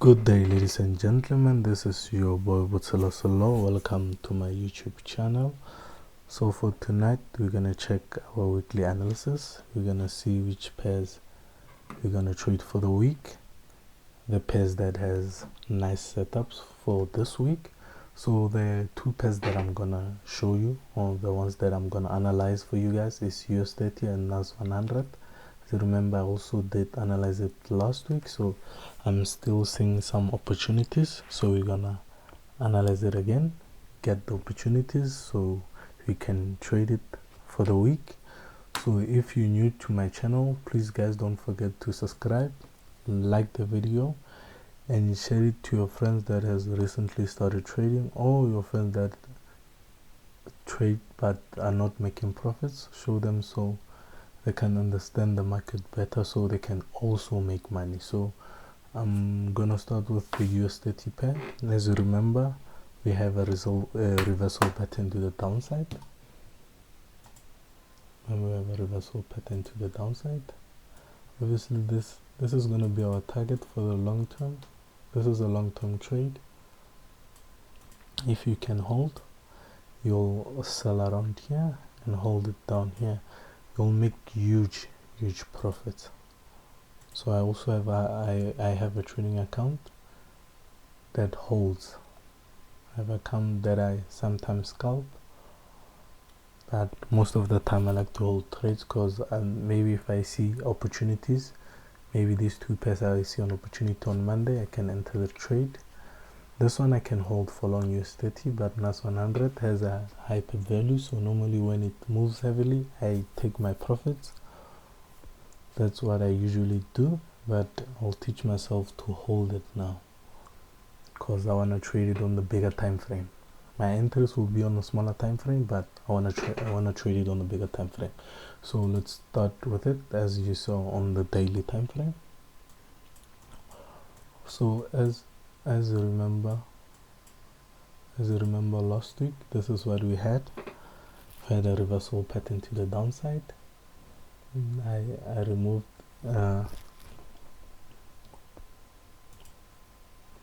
Good day, ladies and gentlemen. This is your boy Botshelo Sello. Welcome to my YouTube channel. So for tonight, we're gonna check our weekly analysis. We're gonna see which pairs we're gonna trade for the week, the pairs that has nice setups for this week. So the two pairs that I'm gonna show you, or the ones that I'm gonna analyze for you guys, is Us30 and nasdaq100. If you remember, I also did analyze it last week, so I'm still seeing some opportunities. So we're gonna analyze it again, get the opportunities so we can trade it for the week. So if you're new to my channel, please guys don't forget to subscribe, like the video, and share it to your friends that has recently started trading, or your friends that trade but are not making profits. Show them so they can understand the market better, so they can also make money. So I'm gonna start with the Us30 pair. As you remember, we have a reversal pattern to the downside, and we have a reversal pattern to the downside. Obviously this is going to be our target for the long term. This is a long-term trade. If you can hold, you'll sell around here and hold it down here. You'll make huge profits. So I also have I have a trading account that holds. I have an account that I sometimes scalp, but most of the time I like to hold trades, because maybe if I see opportunities, maybe these two pairs I see an opportunity on Monday, I can enter the trade. This one I can hold for long Us30, but nasdaq100 has a hyper value, so normally when it moves heavily, I take my profits. That's what I usually do, but I'll teach myself to hold it now, because I want to trade it on the bigger time frame. My interest will be on a smaller time frame, but I want to trade it on a bigger time frame. So let's start with it, as you saw on the daily time frame. So as you remember last week, this is what we had. We had a reversal pattern to the downside. I removed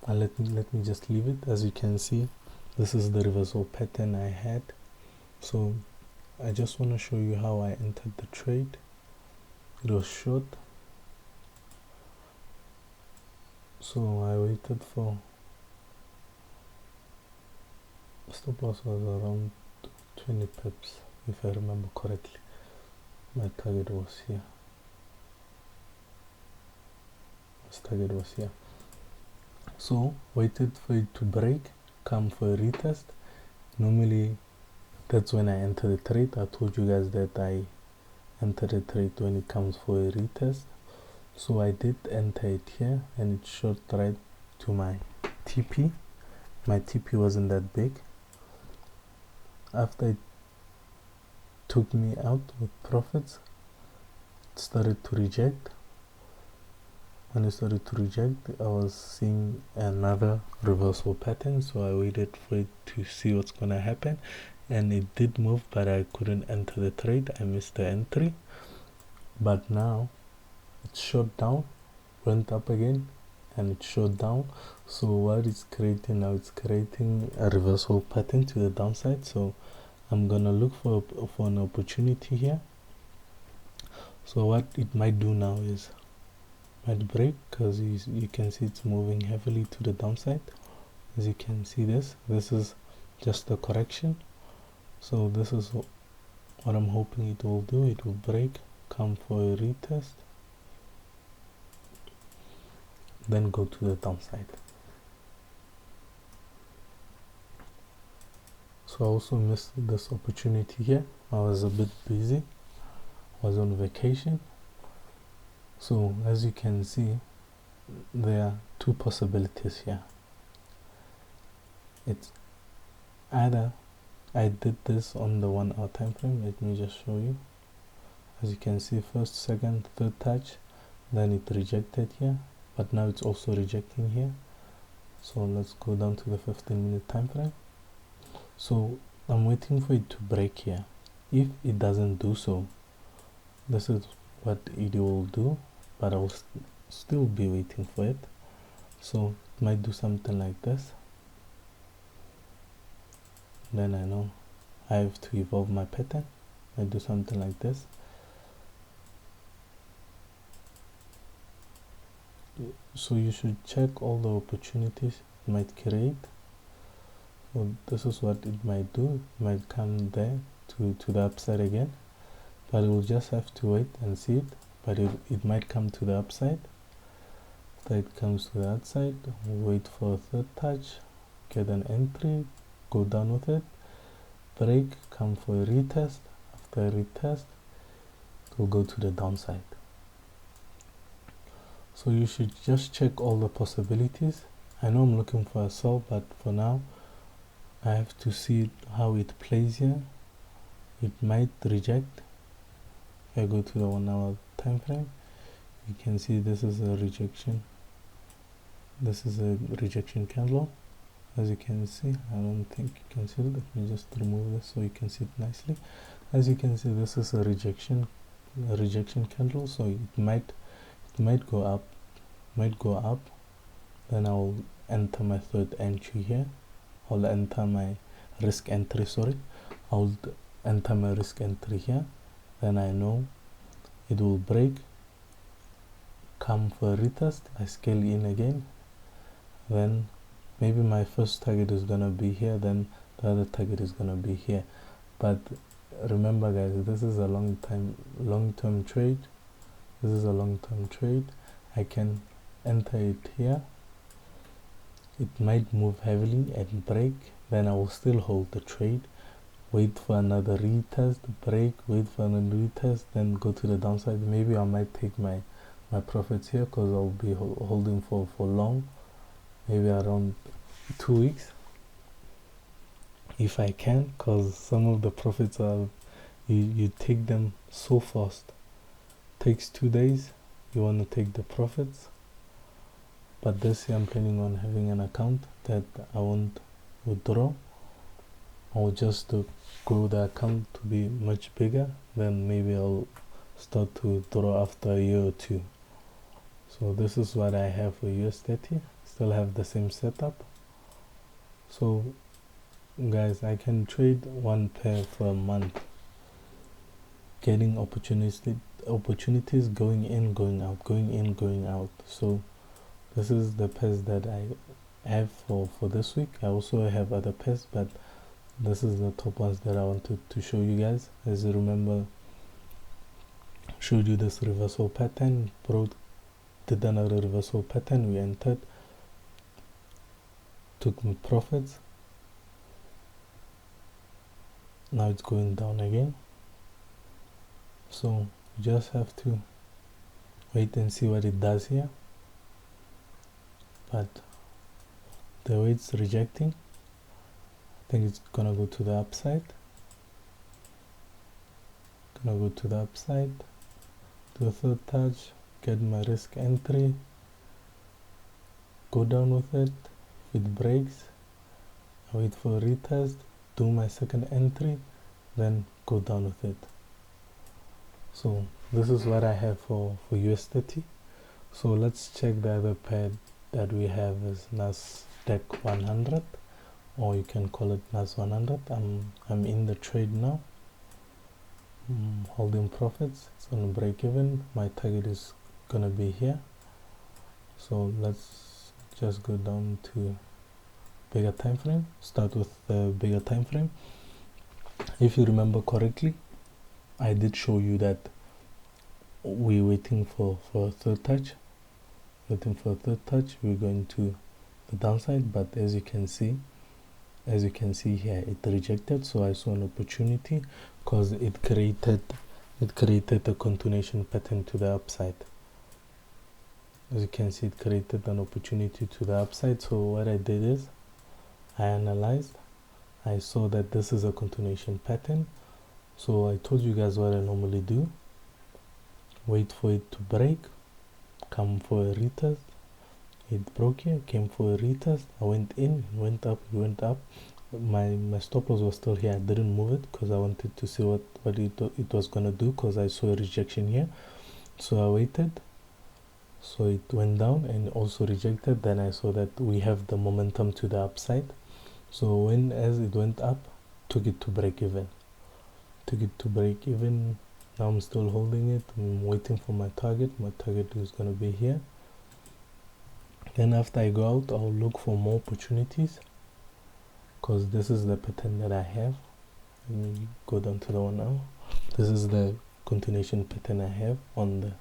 let me just leave it. As you can see, this is the reversal pattern I had. So I just want to show you how I entered the trade. It was short, so I waited for stop loss was around 20 pips, if I remember correctly. My target was here. So waited for it to break, come for a retest. Normally that's when I enter the trade. I told you guys that I enter the trade when it comes for a retest. So I did enter it here, and it shot right to my TP. My TP wasn't that big. After it took me out with profits, it started to reject. When it started to reject, I was seeing another reversal pattern, so I waited for it to see what's gonna happen, and it did move, but I couldn't enter the trade. I missed the entry. But now it shot down, went up again, and it shot down. So what it's creating now, it's creating a reversal pattern to the downside. So I'm gonna look for an opportunity here. So what it might do now is might break, because you can see it's moving heavily to the downside. As you can see, this is just a correction. So this is what I'm hoping it will do. It will break, come for a retest, then go to the downside. So I also missed this opportunity here. I was a bit busy, was on vacation. So as you can see, there are two possibilities here. It's either I did this on the 1 hour time frame. Let me just show you. As you can see, first, second, third touch, then it rejected here, but now it's also rejecting here. So let's go down to the 15-minute time frame. So I'm waiting for it to break here. If it doesn't do so, this is what it will do, but I will still be waiting for it. So it might do something like this. Then I know I have to evolve my pattern. I do something like this. So you should check all the opportunities it might create. So this is what it might do. It might come there to the upside again, but we'll just have to wait and see it. But it might come to the upside. After it comes to the outside, we'll wait for a third touch, get an entry, go down with it, break, come for a retest. After a retest, it will go to the downside. So you should just check all the possibilities. I know I'm looking for a sell, but for now I have to see how it plays here. It might reject. If I go to the 1 hour time frame, you can see this is a rejection. This is a rejection candle. As you can see, I don't think you can see it. Let me just remove this so you can see it nicely. As you can see, this is a rejection candle. So it might go up, then I'll enter my third entry here. I'll enter my risk entry, I'll enter my risk entry here. Then I know it will break, come for a retest, I scale in again. Then maybe my first target is gonna be here, then the other target is gonna be here. But remember guys, this is a long-term trade. This is a long-term trade. I can enter it here. It might move heavily and break, then I will still hold the trade, wait for another retest, break, wait for another retest, then go to the downside. Maybe I might take my profits here because I'll be holding for long, maybe around 2 weeks if I can, because some of the profits are you take them so fast. Takes 2 days, you want to take the profits. But this year I'm planning on having an account that I won't withdraw. I'll just grow the account to be much bigger, then maybe I'll start to withdraw after a year or 2. So this is what I have for Us30. Still have the same setup. So guys, I can trade 1 pair for a month, getting opportunities going in, going out, going in, going out. So this is the pairs that I have for this week. I also have other pairs, but this is the top ones that I wanted to show you guys. As you remember, showed you this reversal pattern, did another reversal pattern, we entered, took my profits. Now it's going down again. So you just have to wait and see what it does here. But the way it's rejecting, I think it's gonna go to the upside. Do a third touch, get my risk entry, go down with it. If it breaks, I wait for a retest, do my second entry, then go down with it. So this is what I have for Us30. So let's check the other pair that we have is nasdaq100, or you can call it NAS100. I'm in the trade now, holding profits. It's gonna break even. My target is gonna be here. So let's just go down to bigger time frame. Start with the bigger time frame. If you remember correctly, I did show you that we're waiting for a third touch. We're going to the downside, but as you can see here, it rejected. So I saw an opportunity because it created a continuation pattern to the upside. As you can see, it created an opportunity to the upside. So what I did is I analyzed. I saw that this is a continuation pattern. So I told you guys what I normally do. Wait for it to break, come for a retest. It broke here, came for a retest. I went in, went up. My stop loss was still here. I didn't move it because I wanted to see what it was gonna do, because I saw a rejection here. So I waited. So it went down and also rejected. Then I saw that we have the momentum to the upside. So as it went up, took it to break even. Now I'm still holding it. I'm waiting for my target. My target is going to be here. Then after I go out, I'll look for more opportunities, because this is the pattern that I have. Let me go down to the 1 hour. This is the continuation pattern I have on the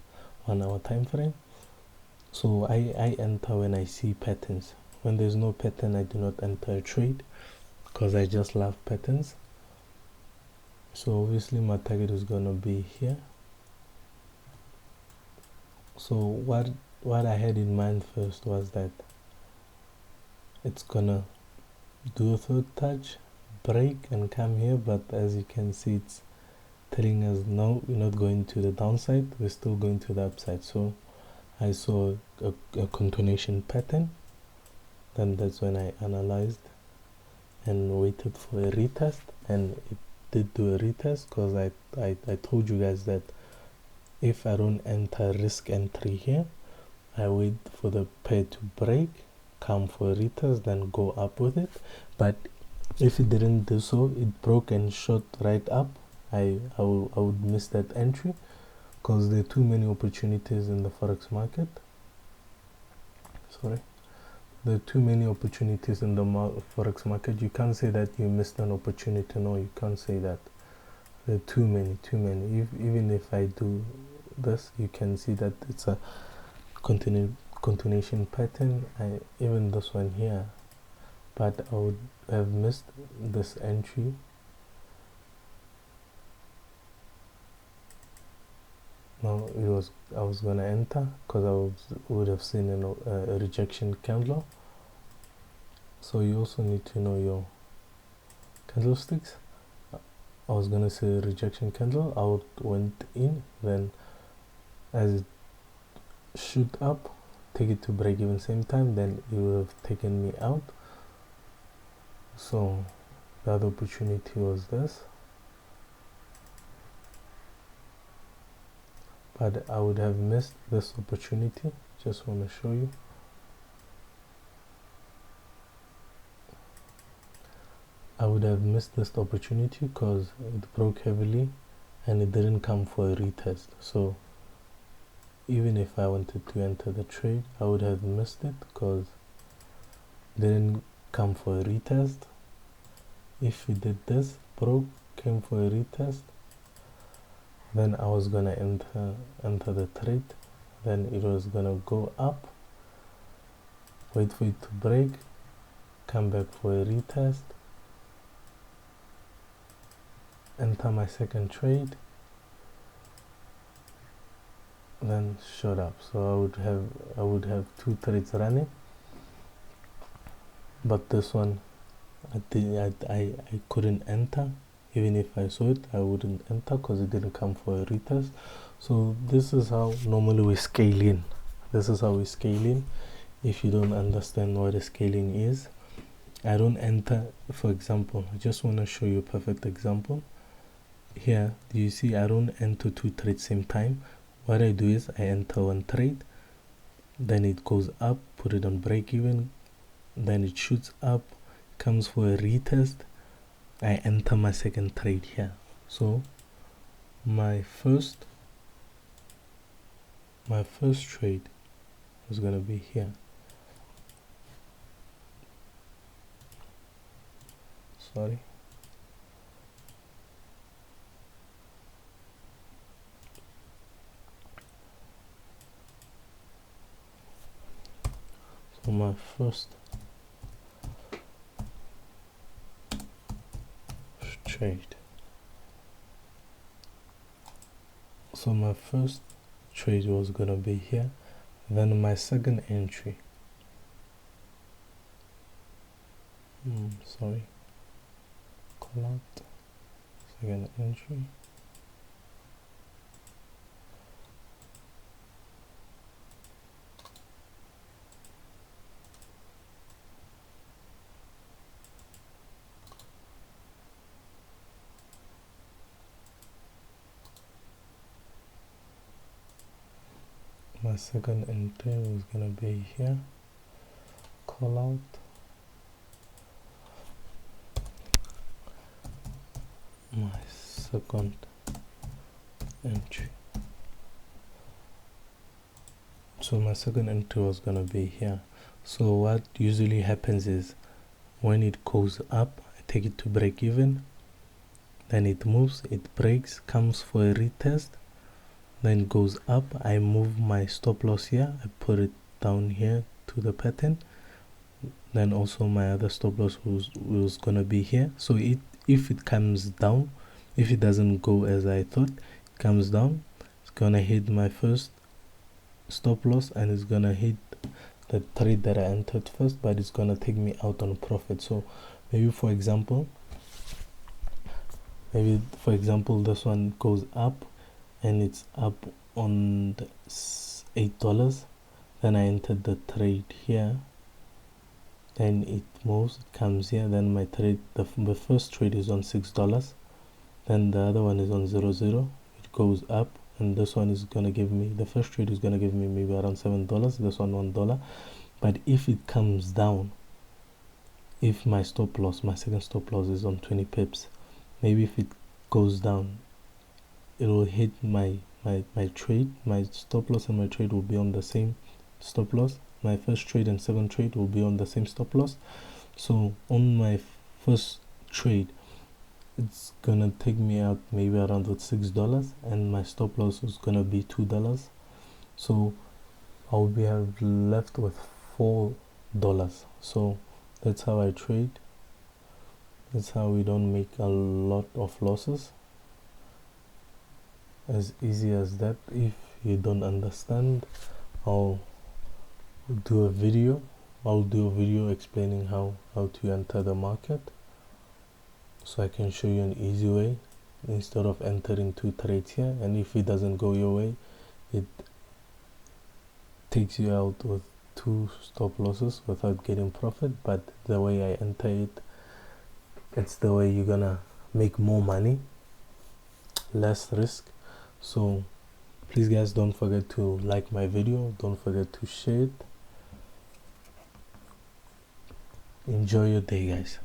1 hour time frame. So I enter when I see patterns. When there's no pattern, I do not enter a trade, because I just love patterns. So obviously my target is gonna be here. So what I had in mind first was that it's gonna do a third touch, break and come here, but as you can see, it's telling us no, we're not going to the downside, we're still going to the upside. So I saw a continuation pattern. Then that's when I analyzed and waited for a retest, and it did do a retest, because I told you guys that if I don't enter risk entry here, I wait for the pair to break, come for a retest, then go up with it. But if it didn't do so, it broke and shot right up, I would miss that entry, because there are too many opportunities in the forex market. There are too many opportunities in the forex market. You can't say that you missed an opportunity. No, you can't say that. There are too many. Even if I do this, you can see that it's a continuation pattern. Even this one here, but I would have missed this entry. Now I was gonna enter, because I would have seen a rejection candle. So you also need to know your candlesticks. I was gonna say rejection candle. I went in, then as it shoot up, take it to break even same time, then it would have taken me out. So the other opportunity was this, but I would have missed this opportunity. Just want to show you. I would have missed this opportunity because it broke heavily and it didn't come for a retest. So even if I wanted to enter the trade, I would have missed it because it didn't come for a retest. If we did this, broke, came for a retest, then I was gonna enter the trade. Then it was gonna go up, wait for it to break, come back for a retest, enter my second trade, then shut up. So I would have 2 trades running, but this one I couldn't enter. Even if I saw it, I wouldn't enter because it didn't come for a retest. So this is how normally we scale in. If you don't understand what a scaling is, I don't enter. For example, I just want to show you a perfect example. Here, do you see I don't enter 2 trades same time? What I do is I enter 1 trade, then it goes up, put it on break even, then it shoots up, comes for a retest, I enter my second trade here. So my first trade is going to be here. Sorry. So my first trade. So my first trade was going to be here. Then my second entry. Sorry. Call out. Second entry. My second entry is gonna be here, call out my second entry. So my second entry was gonna be here. So what usually happens is when it goes up, I take it to break even, then it moves, it breaks, comes for a retest, then goes up. I move my stop loss here, I put it down here to the pattern, then also my other stop loss was gonna be here. So if it comes down, if it doesn't go as I thought, it comes down, it's gonna hit my first stop loss and it's gonna hit the trade that I entered first, but it's gonna take me out on profit. So maybe for example this one goes up and it's up on the $8, then I entered the trade here, then it moves, it comes here, then my trade, the first trade is on $6, then the other one is on 00, it goes up, and this one is gonna give me, the first trade is gonna give me maybe around $7, this one $1. But if it comes down, if my stop loss, my second stop loss is on 20 pips, maybe if it goes down, it will hit my trade, my stop loss and my trade will be on the same stop loss, my first trade and second trade will be on the same stop loss. So on my first trade, it's gonna take me out maybe around $6, and my stop loss is gonna be $2. So I'll be have left with $4. So that's how I trade. That's how we don't make a lot of losses. As easy as that. If you don't understand, I'll do a video explaining how to enter the market, so I can show you an easy way instead of entering 2 trades here, and if it doesn't go your way, it takes you out with 2 stop losses without getting profit. But the way I enter it, it's the way you're gonna make more money, less risk. So please guys, don't forget to like my video, don't forget to share it. Enjoy your day guys.